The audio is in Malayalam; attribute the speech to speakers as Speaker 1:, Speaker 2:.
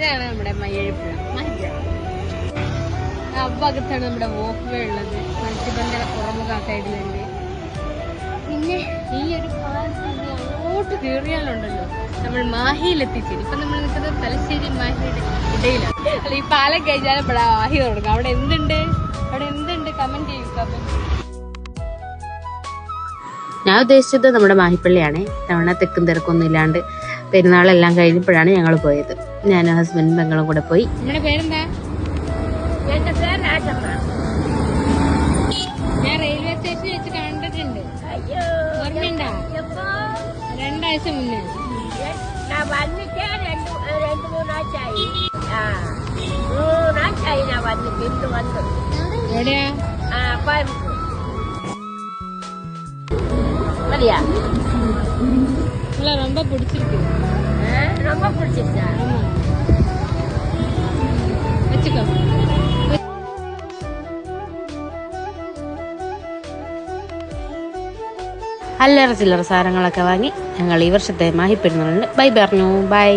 Speaker 1: ഇതാണ് നമ്മുടെ മയ്യഴിപ്പുഴ. ആ ഭാഗത്താണ് നമ്മുടെ വോക്ക് വേ ഉള്ളത്. മത്സ്യബന്ധന തുറമുഖ സൈഡിലുണ്ട്. പിന്നെ ഈ ഒരു പാലത്തിൽ അങ്ങോട്ട് കയറിയാലുണ്ടല്ലോ നമ്മൾ മാഹിയിലെത്തിച്ചേരും. ഇപ്പൊ നമ്മൾ നിൽക്കുന്നത് തലശ്ശേരി മാഹിയുടെ ഇടയിലാണ്. അല്ല, ഈ പാലം കഴിഞ്ഞാൽ ഇവിടെ മാഹി തുടങ്ങും. അവിടെ എന്തുണ്ട് കമന്റ് ചെയ്യുക.
Speaker 2: ഞാൻ ഉദ്ദേശിച്ചത് നമ്മുടെ മാഹിപ്പള്ളിയാണ്. തവണ തെക്കും തിരക്കൊന്നും ഇല്ലാണ്ട് പെരുന്നാളെല്ലാം കഴിഞ്ഞപ്പോഴാണ് ഞങ്ങൾ പോയത്. ഞാനും ഹസ്ബൻഡും പെങ്ങളും കൂടെ പോയി.
Speaker 1: നമ്മുടെ പേരെന്താ? ഞാൻ റെയിൽവേ സ്റ്റേഷനിൽ വെച്ച് കണ്ടിട്ടുണ്ട്. ഓർമ്മയുണ്ടാ? 2 ആഴ്ച മുന്നേ. എവിടെയാ? ரொம்ப பிடிச்சிருக்கு. ரொம்ப பிடிச்சிருக்கா? வச்சுக்கோ.
Speaker 2: അല്ലറ ചില്ലറ സാധനങ്ങളൊക്കെ വാങ്ങി ഞങ്ങൾ ഈ വർഷത്തെ മാഹി പെരുന്നാളിന് ബൈ പറഞ്ഞു. ബൈ.